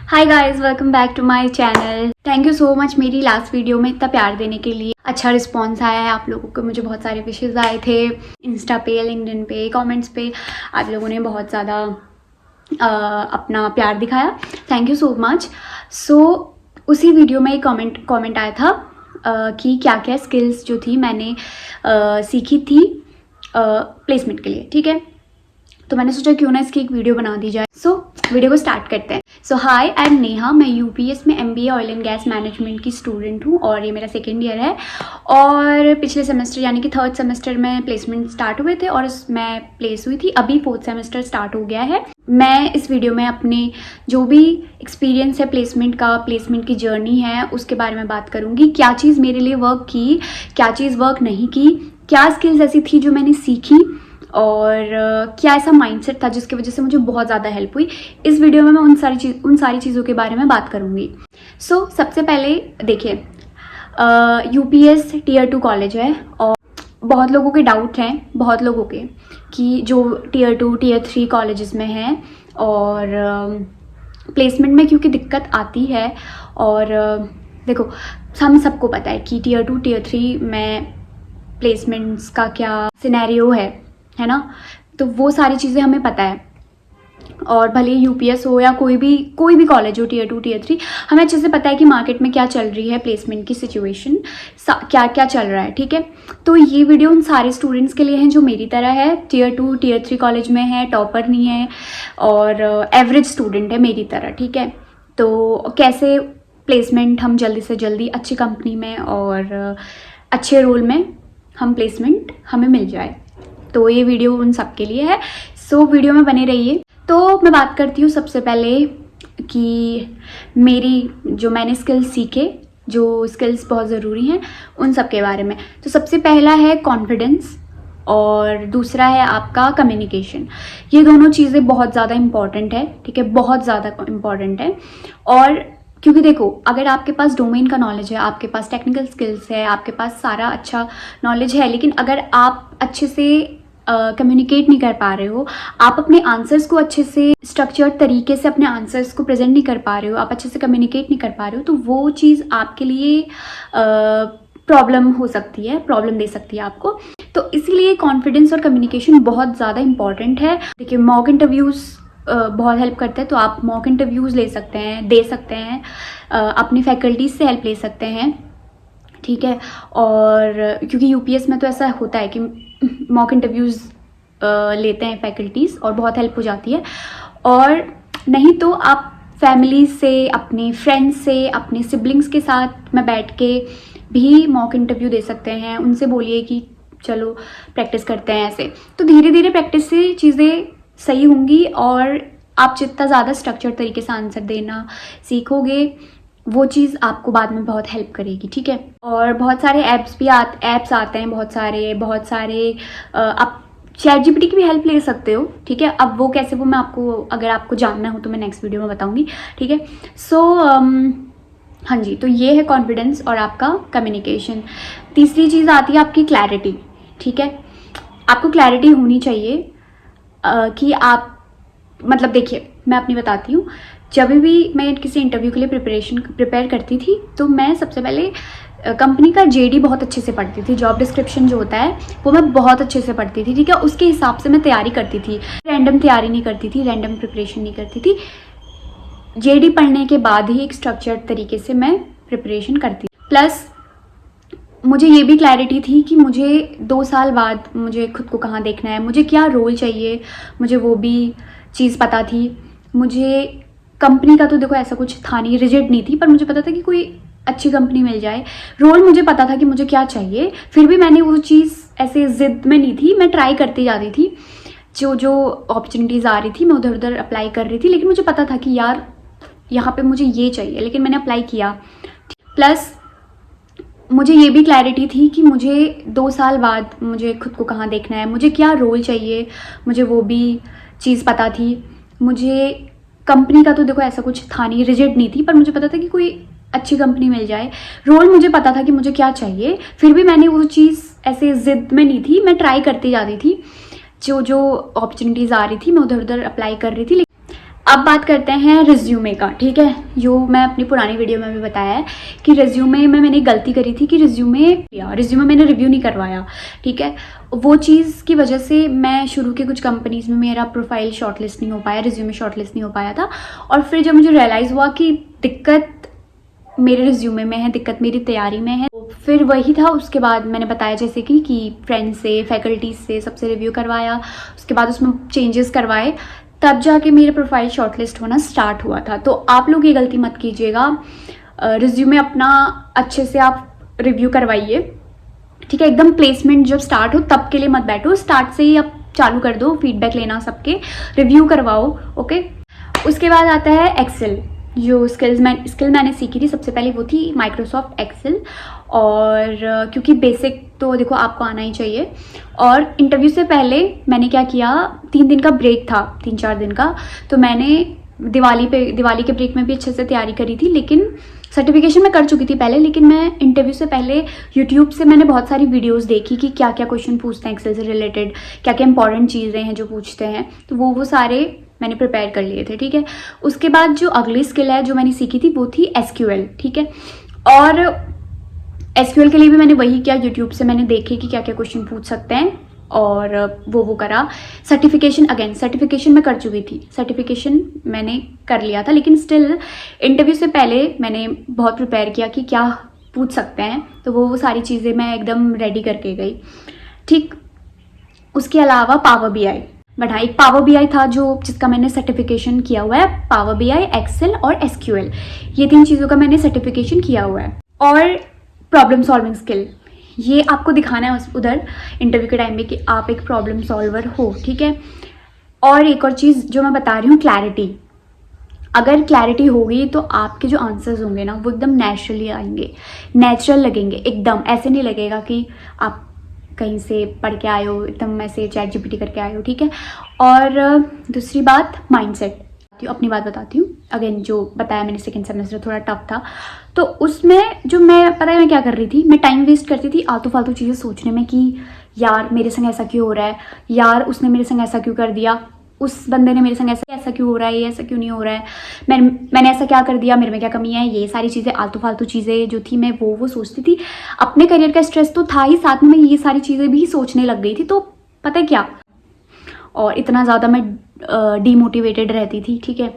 Hi guys, welcome back to my channel. Thank you so much मेरी last video में इतना प्यार देने के लिए। अच्छा रिस्पांस आया है आप लोगों को, मुझे बहुत सारे विशेस आए थे इंस्टा पे, लिंक्डइन पे, कमेंट्स पे। आप लोगों ने बहुत ज़्यादा अपना प्यार दिखाया, थैंक यू सो मच। सो उसी वीडियो में एक कमेंट आया था कि क्या क्या स्किल्स जो थी मैंने सीखी थी प्लेसमेंट के लिए, ठीक है। तो मैंने सोचा क्यों ना इसकी एक वीडियो बना दी जाए। सो वीडियो को स्टार्ट करते हैं। सो हाय, आई एम नेहा। मैं यूपीएस में MBA oil and gas management की स्टूडेंट हूँ और ये मेरा सेकेंड ईयर है। और पिछले सेमेस्टर यानी कि थर्ड सेमेस्टर में प्लेसमेंट स्टार्ट हुए थे और मैं प्लेस हुई थी। अभी फोर्थ सेमेस्टर स्टार्ट हो गया है। मैं इस वीडियो में अपने जो भी एक्सपीरियंस है प्लेसमेंट का, प्लेसमेंट की जर्नी है, उसके बारे में बात करूँगी। क्या चीज़ मेरे लिए वर्क की, क्या चीज़ वर्क नहीं की, क्या स्किल्स ऐसी थी जो मैंने सीखी और क्या ऐसा माइंडसेट था जिसकी वजह से मुझे बहुत ज़्यादा हेल्प हुई। इस वीडियो में मैं उन सारी चीज़ों के बारे में बात करूँगी। सो सबसे पहले देखिए, यूपीएस टीयर 2 कॉलेज है और बहुत लोगों के डाउट हैं, बहुत लोगों के, कि जो टीयर 2 टीयर 3 कॉलेजेस में हैं और प्लेसमेंट में क्योंकि दिक्कत आती है। और देखो, हम सबको पता है कि टीयर 2 टीयर 3 में प्लेसमेंट्स का क्या सिनेरियो है ना। तो वो सारी चीज़ें हमें पता है। और भले यूपीएस हो या कोई भी कॉलेज हो, टीयर 2 टीयर 3, हमें अच्छे से पता है कि मार्केट में क्या चल रही है, प्लेसमेंट की सिचुएशन क्या क्या चल रहा है, ठीक है। तो ये वीडियो उन सारे स्टूडेंट्स के लिए हैं जो मेरी तरह है, टीयर 2 टीयर 3 कॉलेज में है, टॉपर नहीं है और एवरेज स्टूडेंट है मेरी तरह, ठीक है। तो कैसे प्लेसमेंट हम जल्दी से जल्दी अच्छी कंपनी में और अच्छे रोल में हम प्लेसमेंट हमें मिल जाए, तो ये वीडियो उन सब के लिए है। सो वीडियो में बने रहिए। तो मैं बात करती हूँ सबसे पहले कि मैंने स्किल्स सीखे, जो स्किल्स बहुत ज़रूरी हैं, उन सब के बारे में। तो सबसे पहला है कॉन्फिडेंस और दूसरा है आपका कम्युनिकेशन। ये दोनों चीज़ें बहुत ज़्यादा इम्पॉर्टेंट है, ठीक है, बहुत ज़्यादा इम्पॉर्टेंट है। और क्योंकि देखो, अगर आपके पास डोमेन का नॉलेज है, आपके पास टेक्निकल स्किल्स है, आपके पास सारा अच्छा नॉलेज है, लेकिन अगर आप अच्छे से कम्युनिकेट नहीं कर पा रहे हो, आप अपने आंसर्स को अच्छे से स्ट्रक्चर्ड तरीके से अपने आंसर्स को प्रेजेंट नहीं कर पा रहे हो, आप अच्छे से कम्युनिकेट नहीं कर पा रहे हो, तो वो चीज़ आपके लिए प्रॉब्लम हो सकती है, प्रॉब्लम दे सकती है आपको। तो इसीलिए कॉन्फिडेंस और कम्युनिकेशन बहुत ज़्यादा इंपॉर्टेंट है। देखिए, मॉक इंटरव्यूज़ बहुत हेल्प करते हैं, तो आप मॉक इंटरव्यूज़ ले सकते हैं, दे सकते हैं, अपनी फैकल्टीज से हेल्प ले सकते हैं, ठीक है। और क्योंकि यूपीएस में तो ऐसा होता है कि मॉक इंटरव्यूज़ लेते हैं फैकल्टीज़ और बहुत हेल्प हो जाती है। और नहीं तो आप फैमिली से, अपने फ्रेंड्स से, अपने सिबलिंग्स के साथ में बैठ के भी मॉक इंटरव्यू दे सकते हैं। उनसे बोलिए कि चलो प्रैक्टिस करते हैं ऐसे। तो धीरे धीरे प्रैक्टिस से चीज़ें सही होंगी और आप जितना ज़्यादा स्ट्रक्चर्ड तरीके से आंसर देना सीखोगे, वो चीज़ आपको बाद में बहुत हेल्प करेगी, ठीक है। और बहुत सारे ऐप्स आते हैं, बहुत सारे आप ChatGPT की भी हेल्प ले सकते हो, ठीक है। अब वो कैसे, वो मैं आपको, अगर आपको जानना हो तो मैं नेक्स्ट वीडियो में बताऊंगी, ठीक है। सो हाँ जी, तो ये है कॉन्फिडेंस और आपका कम्युनिकेशन। तीसरी चीज़ आती है आपकी क्लैरिटी, ठीक है। आपको क्लैरिटी होनी चाहिए कि आप, मतलब देखिए, मैं अपनी बताती हूँ। जब भी मैं किसी इंटरव्यू के लिए प्रिपेयर करती थी, तो मैं सबसे पहले कंपनी का JD बहुत अच्छे से पढ़ती थी, जॉब डिस्क्रिप्शन जो होता है वो मैं बहुत अच्छे से पढ़ती थी, ठीक है। उसके हिसाब से मैं तैयारी करती थी, रैंडम तैयारी नहीं करती थी, रैंडम प्रिपरेशन नहीं करती थी। JD पढ़ने के बाद ही एक स्ट्रक्चर्ड तरीके से मैं प्रिपरेशन करती। प्लस मुझे ये भी क्लैरिटी थी कि मुझे 2 साल बाद मुझे खुद को कहाँ देखना है, मुझे क्या रोल चाहिए, मुझे वो भी चीज़ पता थी। मुझे कंपनी का तो देखो ऐसा कुछ था नहीं, रिजिड नहीं थी, पर मुझे पता था कि कोई अच्छी कंपनी मिल जाए। रोल मुझे पता था कि मुझे क्या चाहिए, फिर भी मैंने वो चीज़ ऐसे ज़िद में नहीं थी, मैं ट्राई करती जाती थी। जो अपॉर्चुनिटीज़ आ रही थी मैं उधर उधर अप्लाई कर रही थी, लेकिन मुझे पता था कि यार यहाँ पे मुझे ये चाहिए, लेकिन मैंने अप्लाई किया। प्लस मुझे ये भी क्लैरिटी थी कि मुझे 2 साल बाद मुझे खुद को कहाँ देखना है, मुझे क्या रोल चाहिए, मुझे वो भी चीज़ पता थी। मुझे कंपनी का तो देखो ऐसा कुछ था नहीं, रिजिड नहीं थी, पर मुझे पता था कि कोई अच्छी कंपनी मिल जाए। रोल मुझे पता था कि मुझे क्या चाहिए, फिर भी मैंने वो चीज़ ऐसे ज़िद में नहीं थी, मैं ट्राई करती जाती थी। जो अपॉर्चुनिटीज़ आ रही थी मैं उधर उधर अप्लाई कर रही थी। अब बात करते हैं रिज्यूमे का, ठीक है। जो मैं अपनी पुरानी वीडियो में भी बताया है कि रिज्यूमे में मैंने गलती करी थी कि रिज्यूमे मैंने रिव्यू नहीं करवाया, ठीक है। वो चीज़ की वजह से मैं शुरू के कुछ कंपनीज़ में मेरा प्रोफाइल शॉर्टलिस्ट नहीं हो पाया, रिज्यूमे शॉर्टलिस्ट नहीं हो पाया था। और फिर जब मुझे रियलाइज़ हुआ कि दिक्कत मेरे रिज्यूमे में है, दिक्कत मेरी तैयारी में है, तो फिर वही था। उसके बाद मैंने बताया जैसे कि फ्रेंड से, फैकल्टीज से, सबसे रिव्यू करवाया, उसके बाद उसमें चेंजेस करवाए, तब जाके मेरे प्रोफाइल शॉर्टलिस्ट होना स्टार्ट हुआ था। तो आप लोग ये गलती मत कीजिएगा, रिज्यूमे अपना अच्छे से आप रिव्यू करवाइए, ठीक है। एकदम प्लेसमेंट जब स्टार्ट हो तब के लिए मत बैठो, स्टार्ट से ही आप चालू कर दो फीडबैक लेना, सबके रिव्यू करवाओ, ओके। उसके बाद आता है एक्सेल। जो स्किल मैंने सीखी थी सबसे पहले वो थी माइक्रोसॉफ्ट एक्सेल। और क्योंकि बेसिक तो देखो आपको आना ही चाहिए। और इंटरव्यू से पहले मैंने क्या किया, 3 दिन का ब्रेक था, 3-4 दिन का, तो मैंने दिवाली के ब्रेक में भी अच्छे से तैयारी करी थी। लेकिन सर्टिफिकेशन मैं कर चुकी थी पहले, लेकिन मैं इंटरव्यू से पहले यूट्यूब से मैंने बहुत सारी वीडियोस देखी कि क्या क्या क्वेश्चन पूछते हैं एक्सेल से रिलेटेड, क्या क्या इंपॉर्टेंट चीज़ें हैं जो पूछते हैं, तो वो सारे मैंने प्रिपेयर कर लिए थे, ठीक है। उसके बाद जो अगली स्किल है जो मैंने सीखी थी वो थी एसक्यूएल, ठीक है। और एसक्यूएल के लिए भी मैंने वही किया, यूट्यूब से मैंने देखे कि क्या क्या क्वेश्चन पूछ सकते हैं और वो करा। सर्टिफिकेशन मैं कर चुकी थी, सर्टिफिकेशन मैंने कर लिया था, लेकिन स्टिल इंटरव्यू से पहले मैंने बहुत प्रिपेयर किया कि क्या पूछ सकते हैं, तो वो सारी चीज़ें मैं एकदम रेडी करके गई, ठीक। उसके अलावा पावर बीआई, बट हाँ एक पावर बीआई था जिसका मैंने सर्टिफिकेशन किया हुआ है। पावर बीआई, एक्सेल और एसक्यूएल, ये 3 चीज़ों का मैंने सर्टिफिकेशन किया हुआ है। और प्रॉब्लम सॉल्विंग स्किल, ये आपको दिखाना है उधर इंटरव्यू के टाइम में कि आप एक प्रॉब्लम सॉल्वर हो, ठीक है। और एक और चीज़ जो मैं बता रही हूँ, क्लैरिटी। अगर क्लैरिटी होगी तो आपके जो आंसर्स होंगे ना वो एकदम नेचुरली आएंगे, नेचुरल लगेंगे एकदम। ऐसे नहीं लगेगा कि आप कहीं से पढ़ के आए हो, एकदम ऐसे चैट जीपीटी करके आए हो, ठीक है। और दूसरी बात माइंडसेट, अपनी बात बताती हूँ। अगेन जो बताया मैंने सेकंड सेमेस्टर थोड़ा टफ था, तो उसमें जो पता है मैं क्या कर रही थी, मैं टाइम वेस्ट करती थी आलतू फालतू चीज़ें सोचने में कि यार मेरे संग ऐसा क्यों हो रहा है, यार उसने मेरे संग ऐसा क्यों कर दिया, उस बंदे ने मेरे संग ऐसा क्यों हो रहा है, ये ऐसा क्यों नहीं हो रहा है, मैंने ऐसा क्या कर दिया, मेरे में क्या कमी है। ये सारी चीज़ें आलतू फालतू चीज़ें जो थी मैं वो सोचती थी। अपने करियर का स्ट्रेस तो था ही, साथ में मैं ये सारी चीज़ें भी सोचने लग गई थी, तो पता है क्या, और इतना ज़्यादा मैं डीमोटिवेटेड रहती थी, ठीक है।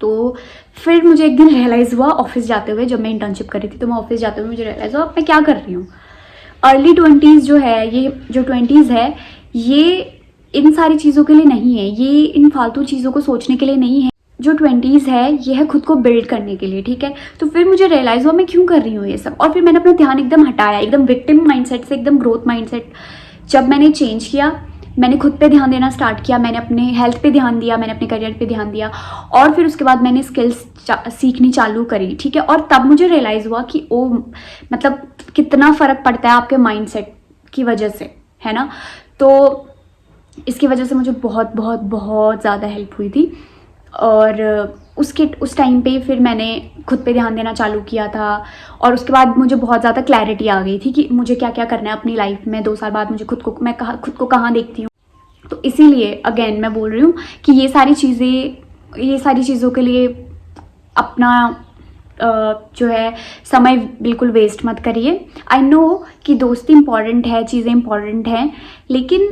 तो फिर मुझे एक दिन रियलाइज़ हुआ ऑफिस जाते हुए, जब मैं इंटर्नशिप कर रही थी तो मैं ऑफिस जाते हुए मुझे रियलाइज़ हुआ मैं क्या कर रही हूँ। अर्ली 20s जो है, ये जो 20s है, ये इन सारी चीज़ों के लिए नहीं है, ये इन फालतू चीज़ों को सोचने के लिए नहीं है। जो 20s है ये है खुद को बिल्ड करने के लिए, ठीक है। तो फिर मुझे रियलाइज़ हुआ मैं क्यों कर रही हूँ ये सब, और फिर मैंने अपना ध्यान एकदम हटाया, एकदम विक्टिम माइंडसेट से एकदम ग्रोथ माइंडसेट जब मैंने चेंज किया, मैंने खुद पे ध्यान देना स्टार्ट किया, मैंने अपने हेल्थ पे ध्यान दिया, मैंने अपने करियर पे ध्यान दिया, और फिर उसके बाद मैंने स्किल्स सीखनी चालू करी, ठीक है। और तब मुझे रियलाइज़ हुआ कि ओ मतलब कितना फ़र्क पड़ता है आपके माइंडसेट की वजह से, है ना। तो इसकी वजह से मुझे बहुत बहुत बहुत ज़्यादा हेल्प हुई थी। और उस टाइम पे फिर मैंने खुद पे ध्यान देना चालू किया था, और उसके बाद मुझे बहुत ज़्यादा क्लैरिटी आ गई थी कि मुझे क्या क्या करना है अपनी लाइफ में। 2 साल बाद मुझे खुद को कहाँ देखती हूँ। तो इसीलिए अगेन मैं बोल रही हूँ कि ये सारी चीज़ों के लिए अपना जो है समय बिल्कुल वेस्ट मत करिए। आई नो कि दोस्ती इंपॉर्टेंट है, चीज़ें इंपॉर्टेंट हैं, लेकिन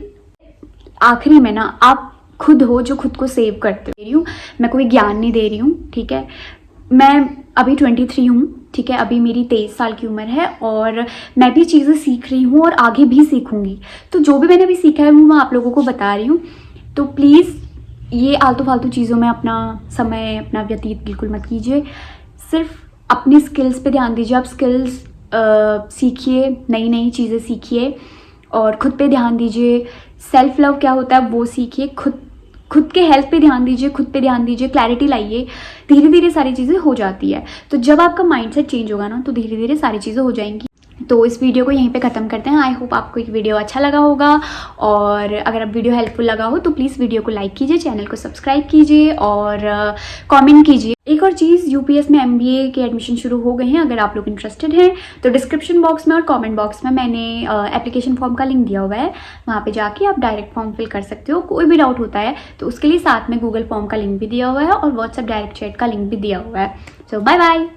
आखिरी में ना आप खुद हो जो खुद को सेव करते हो। मैं कोई ज्ञान नहीं दे रही हूँ, ठीक है। मैं अभी 23 हूँ, ठीक है, अभी मेरी 23 साल की उम्र है, और मैं भी चीज़ें सीख रही हूँ और आगे भी सीखूंगी। तो जो भी मैंने अभी सीखा है वो मैं आप लोगों को बता रही हूँ। तो प्लीज़ ये आलतू फालतू चीज़ों में अपना समय, अपना व्यतीत बिल्कुल मत कीजिए। सिर्फ अपनी स्किल्स पे ध्यान दीजिए। आप स्किल्स सीखिए, नई नई चीज़ें सीखिए, और खुद पे ध्यान दीजिए। सेल्फ लव क्या होता है वो सीखिए। खुद के हेल्थ पे ध्यान दीजिए, खुद पे ध्यान दीजिए, क्लैरिटी लाइए। धीरे धीरे सारी चीज़ें हो जाती है। तो जब आपका माइंडसेट चेंज होगा ना तो धीरे धीरे सारी चीज़ें हो जाएंगी। तो इस वीडियो को यहीं पे ख़त्म करते हैं। आई होप आपको ये वीडियो अच्छा लगा होगा, और अगर आप वीडियो हेल्पफुल लगा हो तो प्लीज़ वीडियो को लाइक कीजिए, चैनल को सब्सक्राइब कीजिए और कमेंट कीजिए। एक और चीज़, यूपीएस में एमबीए के एडमिशन शुरू हो गए हैं। अगर आप लोग इंटरेस्टेड हैं तो डिस्क्रिप्शन बॉक्स में और कमेंट बॉक्स में मैंने एप्लीकेशन फॉर्म का लिंक दिया हुआ है, वहाँ पे जाके आप डायरेक्ट फॉर्म फिल कर सकते हो। कोई भी डाउट होता है तो उसके लिए साथ में गूगल फॉर्म का लिंक भी दिया हुआ है और व्हाट्सएप डायरेक्ट चैट का लिंक भी दिया हुआ है। सो बाय बाय।